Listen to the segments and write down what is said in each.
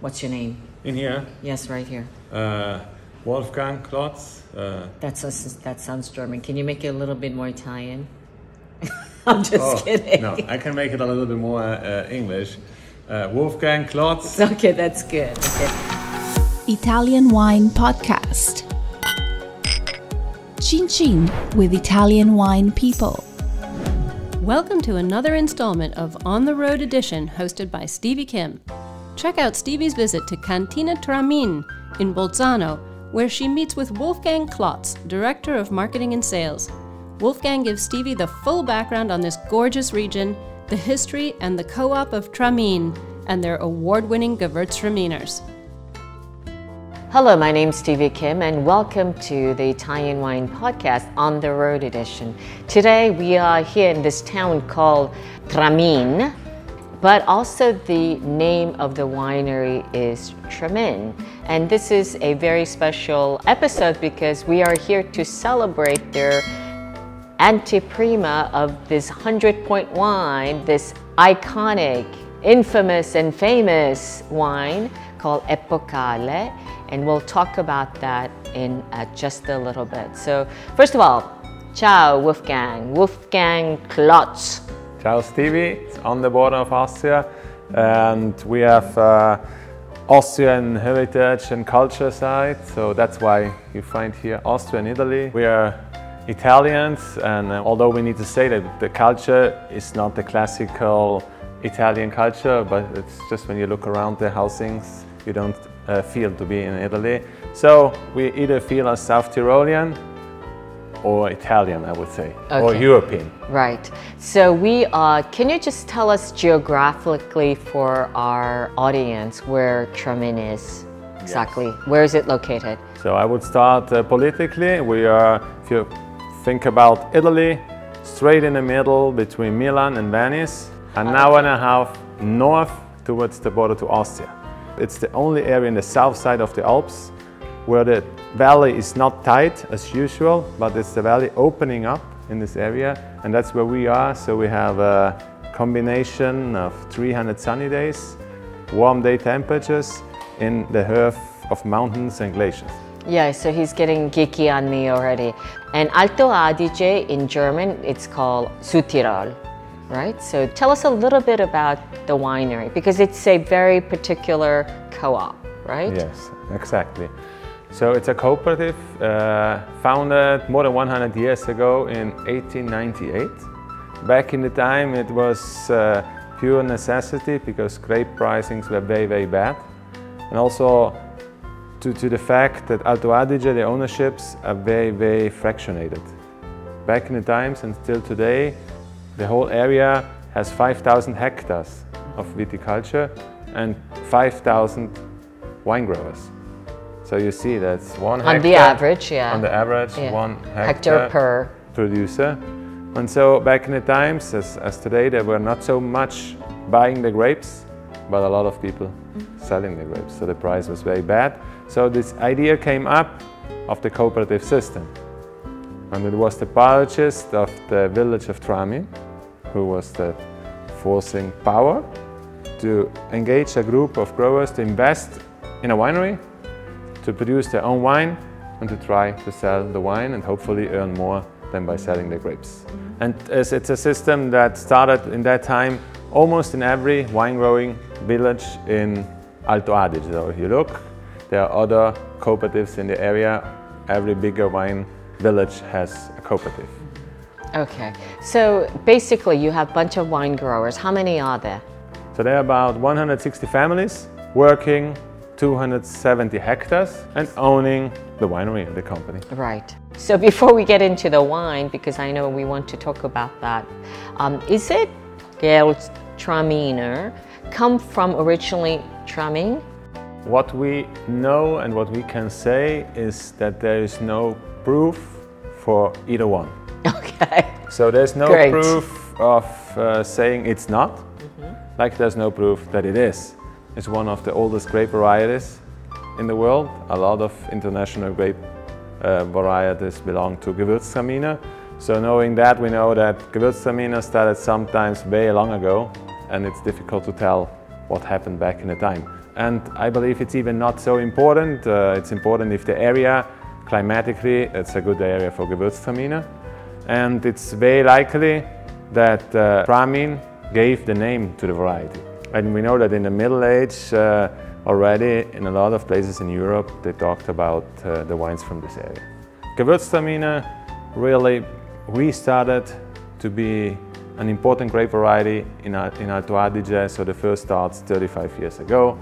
What's your name? In here? Yes, right here. Wolfgang Klotz. That sounds German. Can you make it a little bit more Italian? I'm just kidding. No, I can make it a little bit more English. Wolfgang Klotz. Okay, that's good. Okay. Italian Wine Podcast. Chin Chin with Italian wine people. Welcome to another installment of On the Road Edition hosted by Stevie Kim. Check out Stevie's visit to Cantina Tramin in Bolzano, where she meets with Wolfgang Klotz, Director of Marketing and Sales. Wolfgang gives Stevie the full background on this gorgeous region, the history and the co-op of Tramin, and their award-winning Gewürztraminers. Hello, my name's Stevie Kim, and welcome to the Italian Wine Podcast On the Road Edition. Today we are here in this town called Tramin, but also the name of the winery is Tramin. And this is a very special episode because we are here to celebrate their anteprima of this 100-point wine, this iconic, infamous and famous wine called Epocale, and we'll talk about that in just a little bit. So first of all, ciao Wolfgang Klotz. Ciao Stevie, it's on the border of Austria, and we have Austrian heritage and culture side, so that's why you find here Austria and Italy. We are Italians, and although we need to say that the culture is not the classical Italian culture, but it's just when you look around the housings, you don't feel to be in Italy. So we either feel as South Tyrolean or Italian, I would say, okay. Or European. Right. So we are, can you just tell us geographically for our audience where Tramin is exactly? Yes. Where is it located? So I would start politically. We are, if you think about Italy, straight in the middle between Milan and Venice, an hour and a half north towards the border to Austria. It's the only area in the south side of the Alps where the valley is not tight as usual, but it's the valley opening up in this area, and that's where we are. So we have a combination of 300 sunny days, warm day temperatures in the hearth of mountains and glaciers. Yeah, so he's getting geeky on me already. And Alto Adige in German, it's called Südtirol, right? So tell us a little bit about the winery, because it's a very particular co-op, right? Yes, exactly. So it's a cooperative founded more than 100 years ago in 1898. Back in the time it was pure necessity because grape pricings were very, very bad. And also to the fact that Alto Adige, the ownerships are very, very fractionated. Back in the times and still today, the whole area has 5,000 hectares of viticulture and 5,000 wine growers. So you see that's one hectare. On the average, yeah. On the average, yeah. 1 hectare per producer. And so back in the times, as today, there were not so much buying the grapes, but a lot of people selling the grapes. So the price was very bad. So this idea came up of the cooperative system. And it was the parish of the village of Tramin who was the forcing power to engage a group of growers to invest in a winery, to produce their own wine and to try to sell the wine and hopefully earn more than by selling the grapes. And it's a system that started in that time almost in every wine growing village in Alto Adige. So if you look, there are other cooperatives in the area. Every bigger wine village has a cooperative. Okay, so basically you have a bunch of wine growers. How many are there? So there are about 160 families working 270 hectares and owning the winery and the company. Right. So before we get into the wine, because I know we want to talk about that, is it Gewürztraminer come from originally Tramin? What we know and what we can say is that there is no proof for either one. Okay. So there's no proof of saying it's not, like there's no proof that it is. It's one of the oldest grape varieties in the world. A lot of international grape varieties belong to Gewürztraminer. So knowing that, we know that Gewürztraminer started sometimes very long ago, and it's difficult to tell what happened back in the time. And I believe it's even not so important. It's important if the area, climatically, it's a good area for Gewürztraminer. And it's very likely that Tramin gave the name to the variety. And we know that in the Middle Age, already in a lot of places in Europe, they talked about the wines from this area. Gewürztraminer really restarted to be an important grape variety in Alto Adige, so the first starts 35 years ago.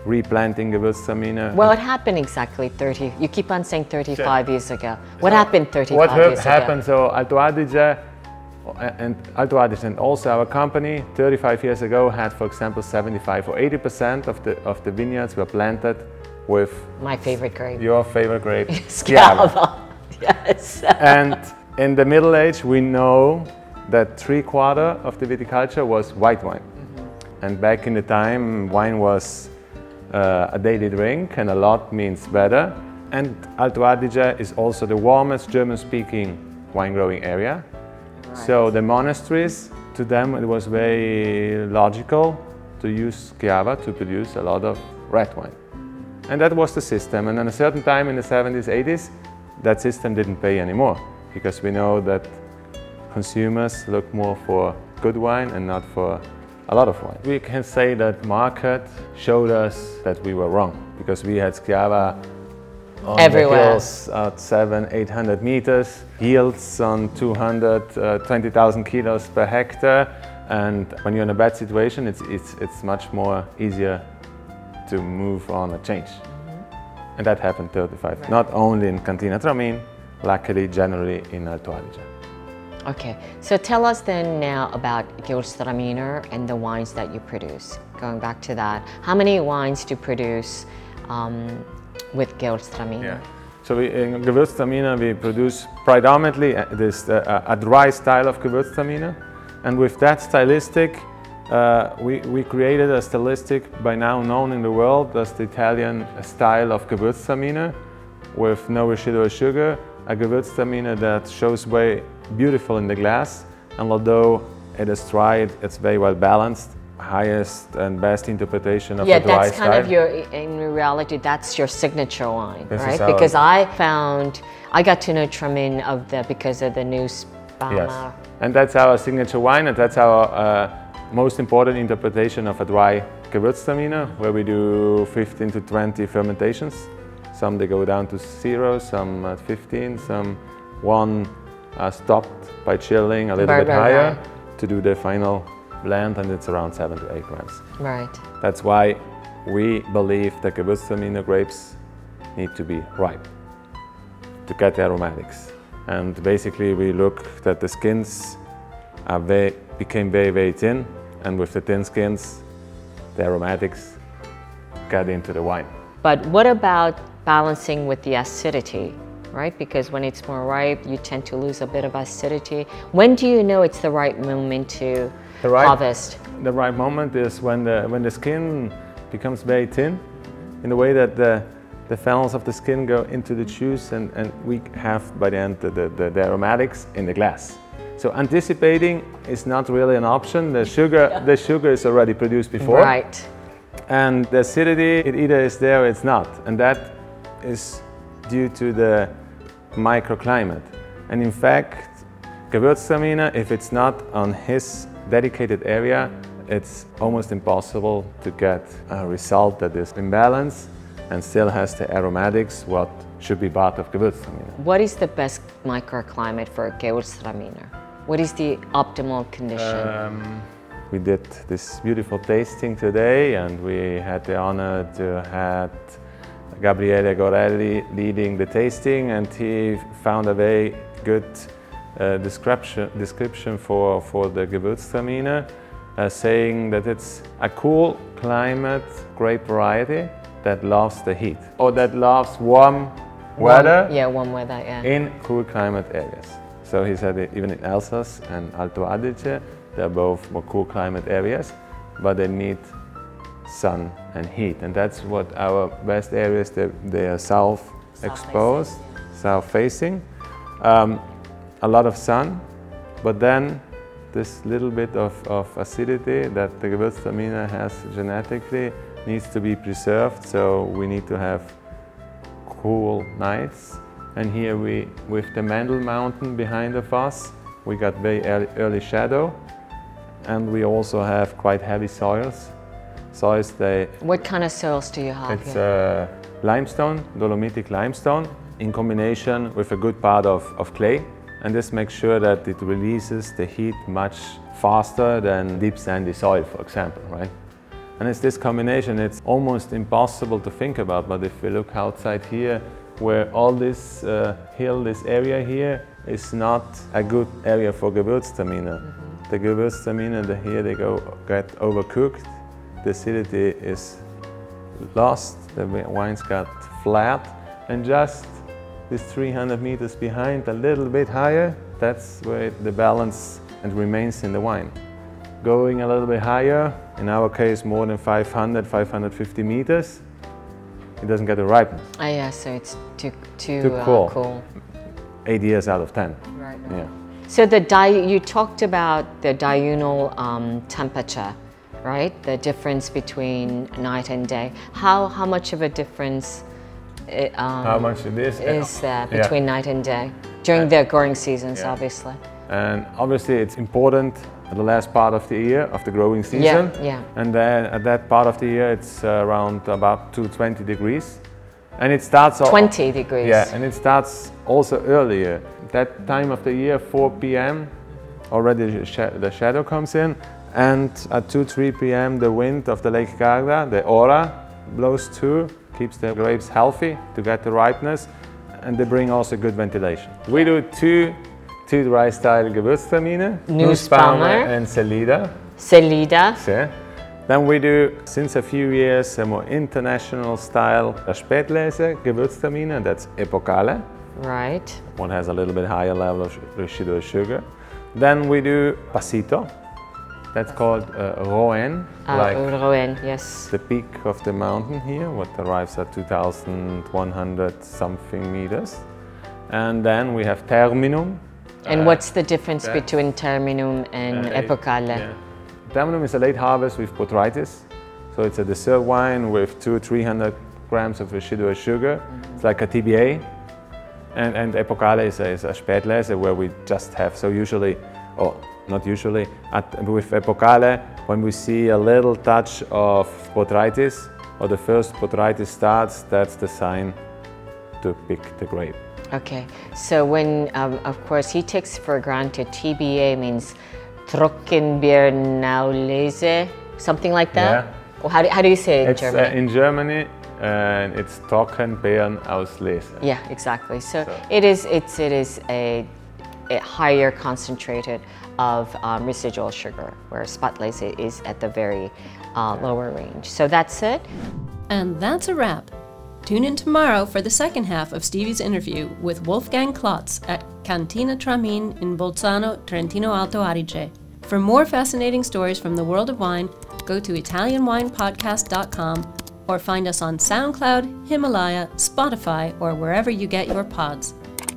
Replanting Gewürztraminer. Well, it happened exactly 30. You keep on saying 35 years ago. What happened 35 years ago? What happened? So Alto Adige and also our company 35 years ago had, for example, 75 or 80% of the vineyards were planted with my favorite grape. Your favorite grape, Schiava. Yes. And in the Middle Age, we know that 3/4 of the viticulture was white wine. And back in the time, wine was a daily drink, and a lot means better. And Alto Adige is also the warmest German-speaking wine-growing area. Right. So the monasteries, to them it was very logical to use Schiava to produce a lot of red wine. And that was the system. And at a certain time in the 70s, 80s, that system didn't pay anymore, because we know that consumers look more for good wine and not for a lot of wine. We can say that market showed us that we were wrong, because we had Schiava on everywhere. The hills at 700-800 meters, yields on 220,000 kilos per hectare, and when you're in a bad situation, it's much more easier to move on a change. And that happened 35, right. Not only in Cantina Tramin, luckily generally in Alto Adige. Okay, so tell us then now about Gewürztraminer and the wines that you produce. Going back to that, how many wines do you produce with Gewürztraminer? Yeah. So in Gewürztraminer we produce predominantly a dry style of Gewürztraminer, and with that stylistic we created a stylistic by now known in the world as the Italian style of Gewürztraminer, with no residual sugar, a Gewürztraminer that shows very beautiful in the glass, and although it is dry, it's very well balanced. Highest and best interpretation of the dry style. Yeah, that's kind of your, in reality, that's your signature wine, right? Because I got to know Tramin because of the news. Yes, and that's our signature wine, and that's our most important interpretation of a dry Gewürztraminer, where we do 15 to 20 fermentations. Some they go down to 0, some at 15, some one stopped by chilling a little bit higher to do the final blend, and it's around 7 to 8 grams. Right. That's why we believe that Gewürztraminer grapes need to be ripe to get the aromatics. And basically we looked that the skins became very, very thin, and with the thin skins, the aromatics got into the wine. But what about balancing with the acidity? Right? Because when it's more ripe, you tend to lose a bit of acidity. When do you know it's the right moment to harvest? The right moment is when the skin becomes very thin, in the way that the funnels of the skin go into the juice, and we have by the end the aromatics in the glass. So anticipating is not really an option. The sugar is already produced before. Right. And the acidity, it either is there or it's not. And that is due to the microclimate. And in fact, Gewürztraminer, if it's not on his dedicated area, it's almost impossible to get a result that is in balance and still has the aromatics what should be part of Gewürztraminer. What is the best microclimate for Gewürztraminer? What is the optimal condition? We did this beautiful tasting today, and we had the honor to have Gabriele Gorelli leading the tasting, and he found a very good description for the Gewürztraminer, saying that it's a cool climate grape variety that loves the heat, or that loves warm weather. Warm weather, yeah. In cool climate areas. So he said that even in Alsace and Alto Adige, they're both more cool climate areas, but they need sun and heat, and that's what our best areas. They are south exposed, south facing, a lot of sun, but then this little bit of acidity that the Gewürztraminer has genetically, needs to be preserved, so we need to have cool nights. And here with the Mendel Mountain behind of us, we got very early shadow, and we also have quite heavy soils. What kind of soils do you have? It's limestone, dolomitic limestone, in combination with a good part of clay. And this makes sure that it releases the heat much faster than deep sandy soil, for example, right? And it's this combination, it's almost impossible to think about, but if we look outside here, where all this hill, this area here, is not a good area for Gewürztraminer. The Gewürztraminer, here they get overcooked, the acidity is lost, the wines got flat, and just this 300 meters behind, a little bit higher, that's where the balance and remains in the wine. Going a little bit higher, in our case more than 500, 550 meters, it doesn't get a ripeness. Oh yeah, so it's too cool. 8 years out of 10. Right. Yeah. So you talked about the diurnal temperature, right? The difference between night and day. How much of a difference how much it is there between night and day during the growing seasons, obviously? And obviously it's important at the last part of the year, of the growing season. Yeah. And then at that part of the year, it's around about 20 degrees. And it starts 20 degrees. Yeah, and it starts also earlier. That time of the year, 4 p.m., already the shadow comes in. And at 2-3 p.m., the wind of the Lake Garda, the aura, blows too, keeps the grapes healthy to get the ripeness. And they bring also good ventilation. We do two dry style Gewürztraminer, Nussbaumer and Selida. Selida. Then we do, since a few years, a more international style Spätlese Gewürztraminer, that's Epocale. Right. One has a little bit higher level of residual sugar. Then we do Pasito, that's called Rouen. Like Rouen, yes. The peak of the mountain here, what arrives at 2,100 something meters. And then we have Terminum. And what's the difference between Terminum and Epocale? Yeah. Terminum is a late harvest with botrytis. So it's a dessert wine with 200-300 grams of residual sugar. It's like a TBA. And Epocale is a Spätlese where we just have, so usually, or not usually, with Epocale, when we see a little touch of botrytis, or the first botrytis starts, that's the sign to pick the grape. Okay, so when, of course, he takes for granted TBA means Trockenbeerenauslese, something like that? Yeah. Or how do you say it in Germany? In Germany, it's Trockenbeerenauslese. Yeah, exactly. So it is a higher concentrated of residual sugar, where Spätlese is at the very lower range. So that's it. And that's a wrap. Tune in tomorrow for the second half of Stevie's interview with Wolfgang Klotz at Cantina Tramin in Bolzano, Trentino Alto Adige. For more fascinating stories from the world of wine, go to ItalianWinePodcast.com or find us on SoundCloud, Himalaya, Spotify, or wherever you get your pods.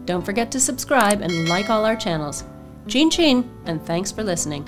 Don't forget to subscribe and like all our channels. Chin chin, and thanks for listening.